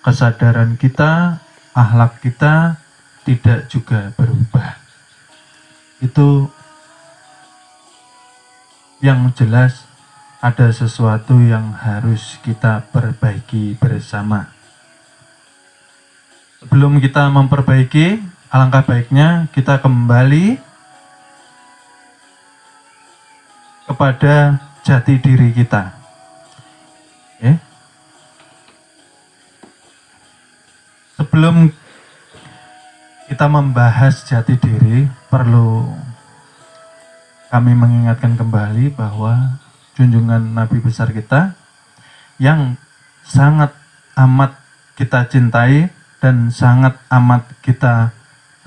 kesadaran kita, akhlak kita tidak juga berubah. Itu yang jelas ada sesuatu yang harus kita perbaiki bersama. Sebelum kita memperbaiki, alangkah baiknya kita kembali kepada jati diri kita. Sebelum kita membahas jati diri, perlu kami mengingatkan kembali bahwa junjungan Nabi besar kita yang sangat amat kita cintai dan sangat amat kita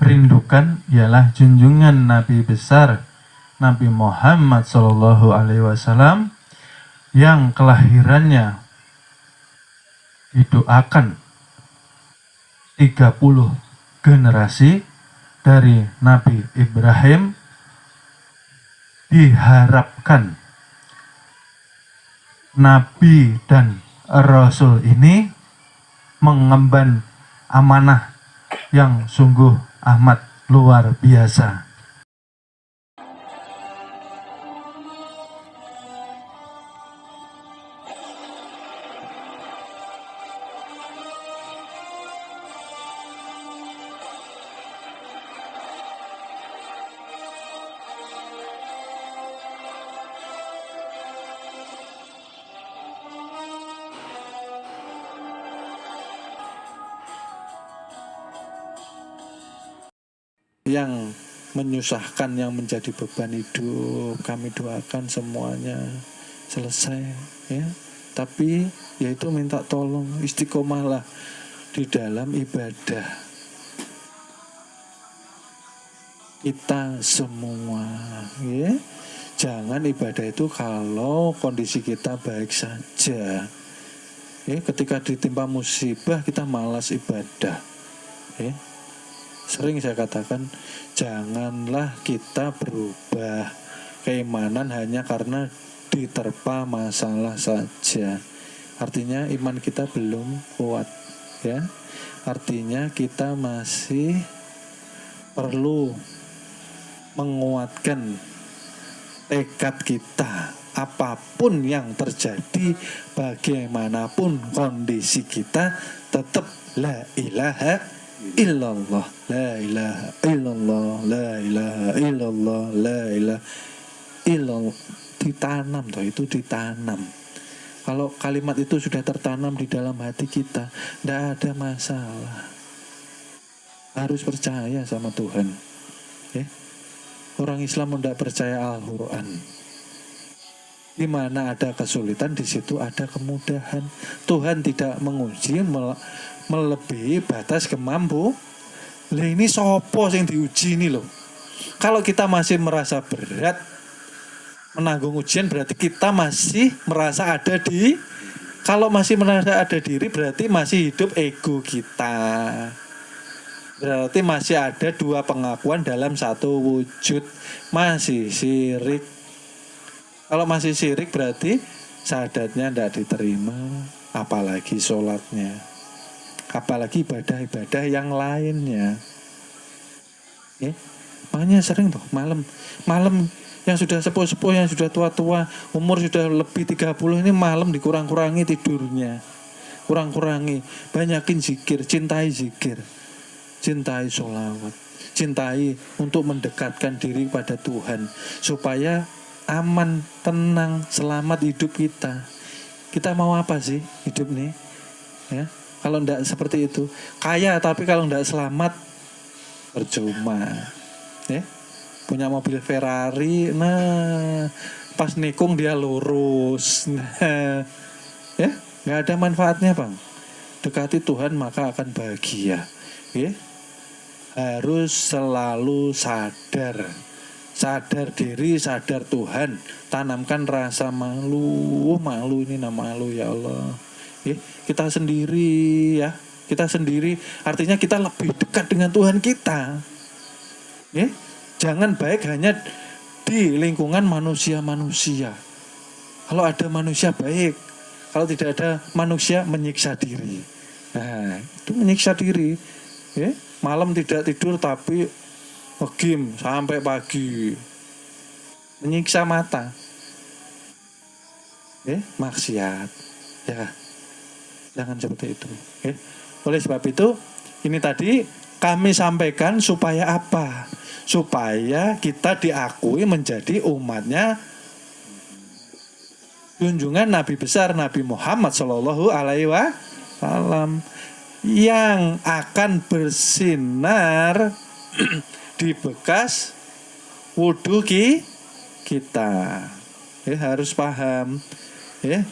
rindukan ialah junjungan Nabi besar Nabi Muhammad SAW yang kelahirannya didoakan 30 generasi dari Nabi Ibrahim. Diharapkan Nabi dan Rasul ini mengemban amanah yang sungguh amat luar biasa. Yang menyusahkan, yang menjadi beban hidup, kami doakan semuanya selesai, ya. Tapi yaitu minta tolong istiqomahlah di dalam ibadah kita semua, ya. Jangan ibadah itu kalau kondisi kita baik saja, ya. Ketika ditimpa musibah kita malas ibadah, ya. Sering saya katakan, janganlah kita berubah keimanan hanya karena diterpa masalah saja. Artinya iman kita belum kuat, ya. Artinya kita masih perlu menguatkan tekad kita. Apapun yang terjadi, bagaimanapun kondisi kita, tetap la ilaha illallah, la ilaha illallah, la ilaha illallah, la ilaha illallah. Ditanam toh, itu ditanam. Kalau kalimat itu sudah tertanam di dalam hati kita, tidak ada masalah. Harus percaya sama Tuhan, ya. Orang Islam tidak percaya Al-Quran. Di mana ada kesulitan, di situ ada kemudahan. Tuhan tidak menguji melebihi batas kemampuan. Lah ini sopo yang diuji ini loh. Kalau kita masih merasa berat menanggung ujian, berarti kita masih merasa ada di. Kalau masih merasa ada diri, berarti masih hidup ego kita. Berarti masih ada dua pengakuan dalam satu wujud. Masih syirik. Kalau masih syirik berarti syahadatnya tidak diterima, apalagi sholatnya, apalagi ibadah-ibadah yang lainnya. Makanya sering tuh malam yang sudah sepuh-sepuh, yang sudah tua-tua, umur sudah lebih 30 ini malam dikurang-kurangi tidurnya. Kurang-kurangi, banyakin zikir, cintai zikir, cintai sholawat, cintai untuk mendekatkan diri pada Tuhan supaya aman, tenang, selamat hidup kita. Kita mau apa sih hidup nih? Ya, kalau tidak seperti itu, kaya tapi kalau tidak selamat, percuma. Ya, punya mobil Ferrari, nah pas nikung dia lurus, nah, ya nggak ada manfaatnya bang. Dekati Tuhan maka akan bahagia. Ya, harus selalu sadar diri, sadar Tuhan, tanamkan rasa malu ini malu ya Allah. Kita sendiri ya, kita sendiri artinya kita lebih dekat dengan Tuhan kita. Jangan baik hanya di lingkungan manusia-manusia. Kalau ada manusia baik, kalau tidak ada manusia menyiksa diri. Nah, itu menyiksa diri. Ya, malam tidak tidur tapi ngegame sampai pagi. Menyiksa mata. Maksiat. Ya. Jangan seperti itu. Oleh sebab itu, ini tadi kami sampaikan supaya apa? Supaya kita diakui menjadi umatnya junjungan Nabi besar Nabi Muhammad Shallallahu Alaihi Wasallam yang akan bersinar di bekas wudhu kita. Harus paham.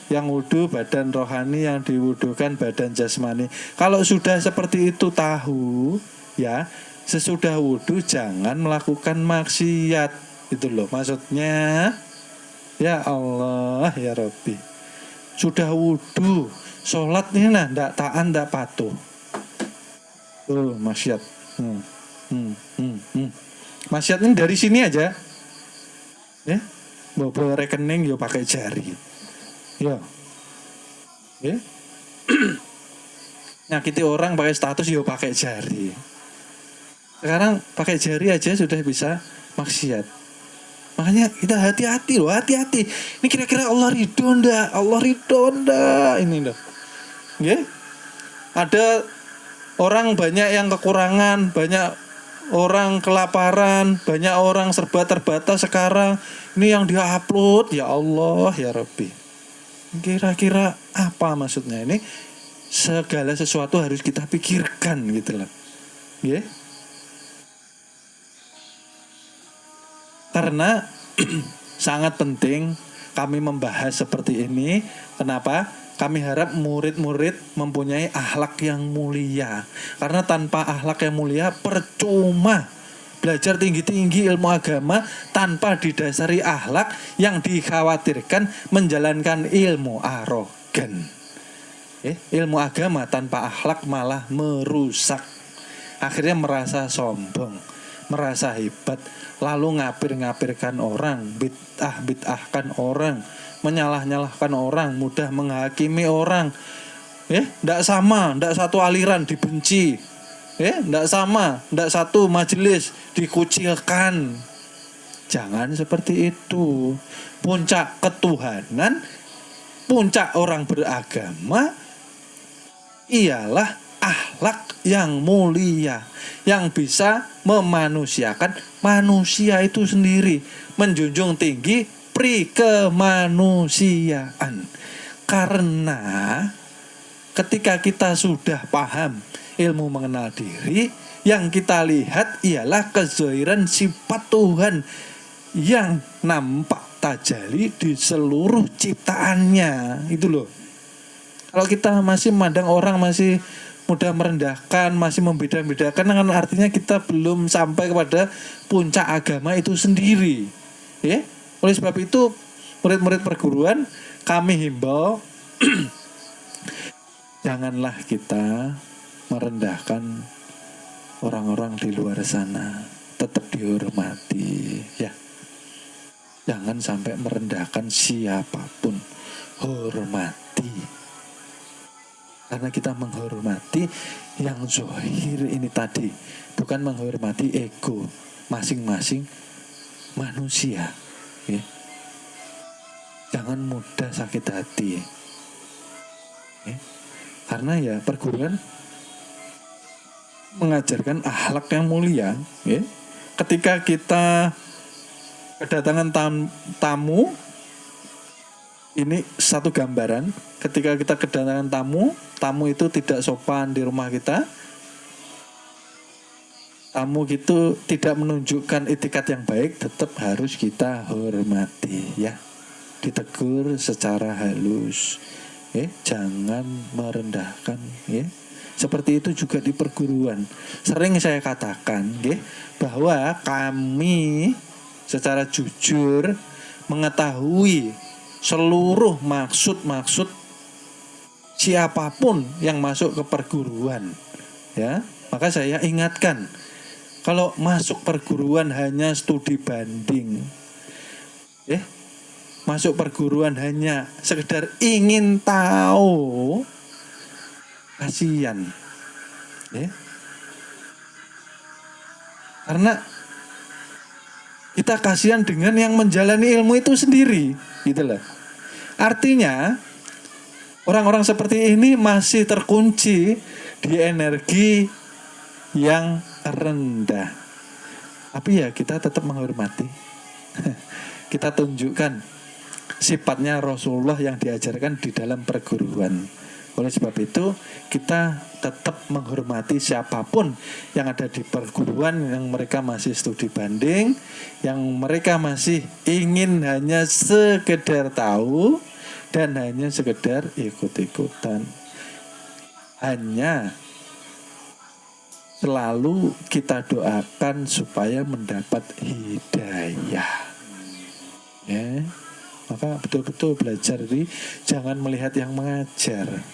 Yang wudhu badan rohani, yang diwudhukan badan jasmani. Kalau sudah seperti itu tahu, ya sesudah wudhu jangan melakukan maksiat. Itu loh maksudnya. Ya Allah, ya Rabbi. Sudah wudhu, sholat ini nah, ndak taat, ndak patuh. Maksiat. Maksiat ini dari sini aja. Bawa rekening yo pakai jari. Ya. Nyakiti orang pakai status yo pakai jari. Sekarang pakai jari aja sudah bisa maksiat. Makanya kita hati-hati loh, hati-hati. Ini kira-kira Allah ridho ndak? Allah ridho ndak? Ini loh. Ada orang banyak yang kekurangan, banyak orang kelaparan, banyak orang serba terbatas sekarang. Ini yang dia upload, ya Allah, ya Rabbi. Kira-kira apa maksudnya? Ini segala sesuatu harus kita pikirkan gitu loh. Karena sangat penting kami membahas seperti ini. Kenapa? Kami harap murid-murid mempunyai akhlak yang mulia. Karena tanpa akhlak yang mulia percuma belajar tinggi-tinggi ilmu agama tanpa didasari akhlak yang dikhawatirkan menjalankan ilmu arogan. Ilmu agama tanpa akhlak malah merusak. Akhirnya merasa sombong, merasa hebat, lalu ngapir-ngapirkan orang, bid'ahkan orang, menyalah-nyalahkan orang, mudah menghakimi orang. Ndak sama, ndak satu aliran dibenci. Ndak sama, ndak satu majelis dikucilkan. Jangan seperti itu. Puncak ketuhanan, puncak orang beragama ialah akhlak yang mulia, yang bisa memanusiakan manusia itu sendiri, menjunjung tinggi prikemanusiaan. Karena ketika kita sudah paham ilmu mengenal diri, yang kita lihat ialah kezahiran sifat Tuhan yang nampak tajali di seluruh ciptaannya. Itu loh. Kalau kita masih memandang orang masih mudah merendahkan, masih membeda-bedakan, kan artinya kita belum sampai kepada puncak agama itu sendiri. Oleh sebab itu, murid-murid perguruan kami himbau janganlah kita merendahkan orang-orang di luar sana, tetap dihormati, ya. Jangan sampai merendahkan siapapun, hormati. Karena kita menghormati yang zahir ini tadi, bukan menghormati ego masing-masing manusia. Jangan mudah sakit hati. Karena ya perguruan mengajarkan akhlak yang mulia. Ketika kita kedatangan tamu, ini satu gambaran. Ketika kita kedatangan tamu itu tidak sopan di rumah kita. Tamu itu tidak menunjukkan etikat yang baik, tetap harus kita hormati, ya. Ditegur secara halus. Jangan merendahkan, Seperti itu juga di perguruan. Sering saya katakan, bahwa kami secara jujur mengetahui seluruh maksud-maksud siapapun yang masuk ke perguruan, ya. Maka saya ingatkan, kalau masuk perguruan hanya studi banding, masuk perguruan hanya sekedar ingin tahu, kasihan. Ya. Karena kita kasihan dengan yang menjalani ilmu itu sendiri, gitu loh. Artinya orang-orang seperti ini masih terkunci di energi yang rendah. Tapi ya kita tetap menghormati. Kita tunjukkan sifatnya Rasulullah yang diajarkan di dalam perguruan. Oleh sebab itu kita tetap menghormati siapapun yang ada di perguruan, yang mereka masih studi banding, yang mereka masih ingin hanya sekedar tahu dan hanya sekedar ikut-ikutan. Hanya selalu kita doakan supaya mendapat hidayah. Ya. Maka betul-betul belajar ini jangan melihat yang mengajar.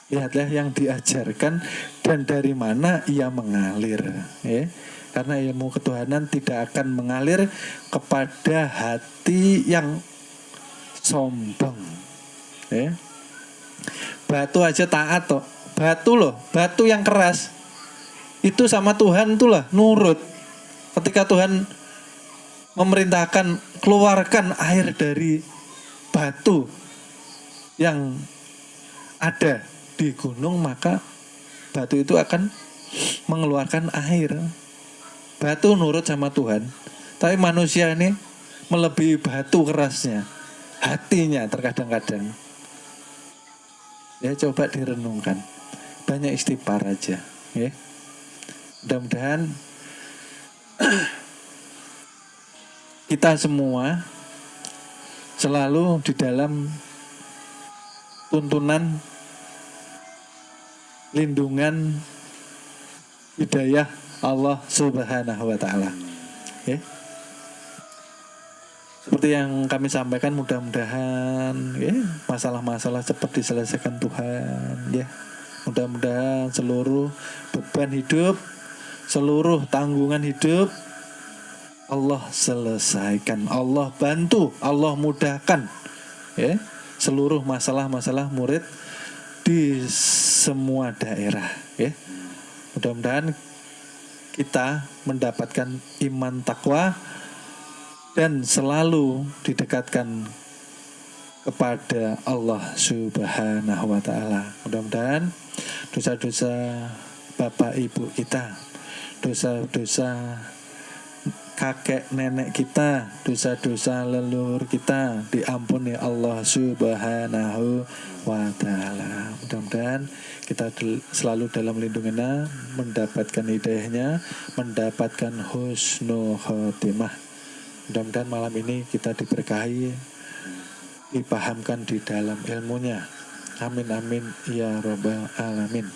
Lihatlah yang diajarkan dan dari mana ia mengalir, ya. Karena ilmu ketuhanan tidak akan mengalir kepada hati yang sombong, ya. Batu aja taat toh. Batu yang keras itu sama Tuhan itulah nurut. Ketika Tuhan memerintahkan keluarkan air dari batu yang ada di gunung, maka batu itu akan mengeluarkan air. Batu nurut sama Tuhan. Tapi manusia ini melebihi batu kerasnya, hatinya terkadang-kadang. Ya, coba direnungkan. Banyak istighfar aja, ya. Mudah-mudahan kita semua selalu di dalam tuntunan lindungan hidayah Allah Subhanahu wa taala. Ya. Seperti yang kami sampaikan, mudah-mudahan ya masalah-masalah cepat diselesaikan Tuhan, ya. Mudah-mudahan seluruh beban hidup, seluruh tanggungan hidup Allah selesaikan, Allah bantu, Allah mudahkan, ya. Seluruh masalah-masalah murid di semua daerah, ya. Mudah-mudahan kita mendapatkan iman takwa dan selalu didekatkan kepada Allah Subhanahu wa taala. Mudah-mudahan dosa-dosa bapak ibu kita, dosa-dosa kakek nenek kita, dosa-dosa leluhur kita diampuni Allah Subhanahu wa taala. Mudah-mudahan kita selalu dalam lindungannya, mendapatkan hidayahnya, mendapatkan husnul khotimah. Mudah-mudahan malam ini kita diberkahi, dipahamkan di dalam ilmunya. Amin amin ya rabbal alamin.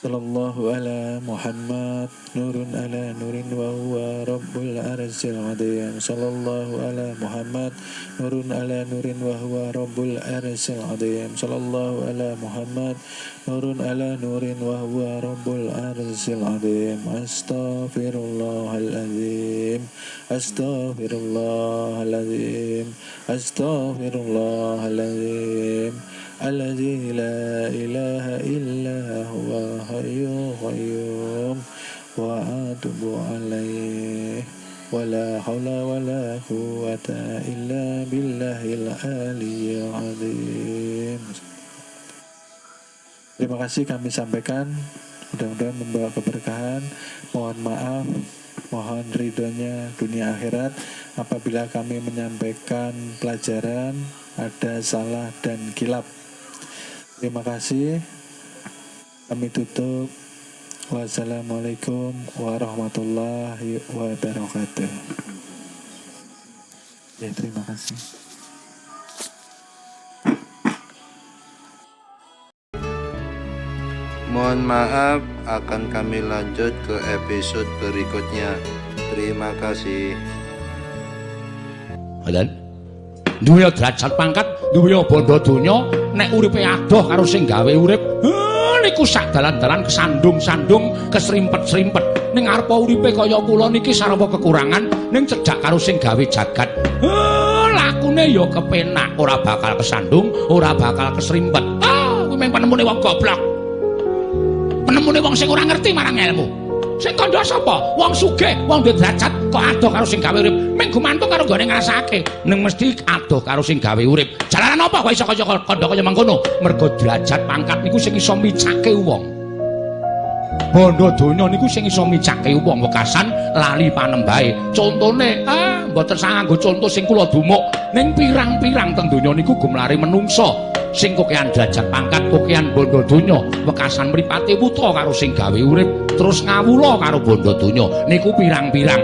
Sallallahu ala Muhammad nurun ala nurin wa huwa rabbul arsyil azim. Sallallahu ala Muhammad nurun ala nurin wa huwa rabbul arsyil azim. Sallallahu ala Muhammad nurun ala nurin wa huwa rabbul arsyil azim. Astaghfirullahaladzim, astaghfirullahaladzim, astaghfirullahaladzim. Alladzi la ilaha illa huwa hayyul qayyum wa atubu alaihi wa la haula wa la quwwata illa billahil aliyyil azim. Terima kasih kami sampaikan, mudah-mudahan membawa keberkahan. Mohon maaf, mohon ridhonya dunia akhirat apabila kami menyampaikan pelajaran ada salah dan kilap. Terima kasih. Kami tutup. Wassalamualaikum warahmatullahi wabarakatuh. Ya, terima kasih. Mohon maaf, akan kami lanjut ke episode berikutnya. Terima kasih. Dan duwe derajat pangkat, duwe bondo donya, nek uripe adoh karo sing gawe urip, niku sak dalan-dalan kesandung-sandung, kesrimpet-srimpet. Ning arepa uripe kaya kula niki sarwa kekurangan, ning cedhak karo sing gawe jagat. Lakune ya kepenak, ora bakal kesandung, ora bakal kesrimpet. mung penemune wong goblok. Penemune wong sing ora ngerti marang ilmu. Sing kandha sapa? Wong sugih, wong duwe derajat kok adoh karo sing gawe urip. Ming gumantung karo gone ngrasake. Ning mesti adoh karo sing gawe urip. Jalaran apa kok iso kaya kandha kaya mangkono? Mergo derajat pangkat niku sing iso micake wong. Bondo donya niku sing iso micake wong wekasan lali panembahe. Contone, mboten sanganggo conto sing kula dumuk ning pirang-pirang teng donya niku gumlare menungsa. Sing kokean derajat pangkat, kokean bondo donya, wekasan mripate wuta karo sing gawe urip, terus ngawula karo bondo donya. Niku pirang-pirang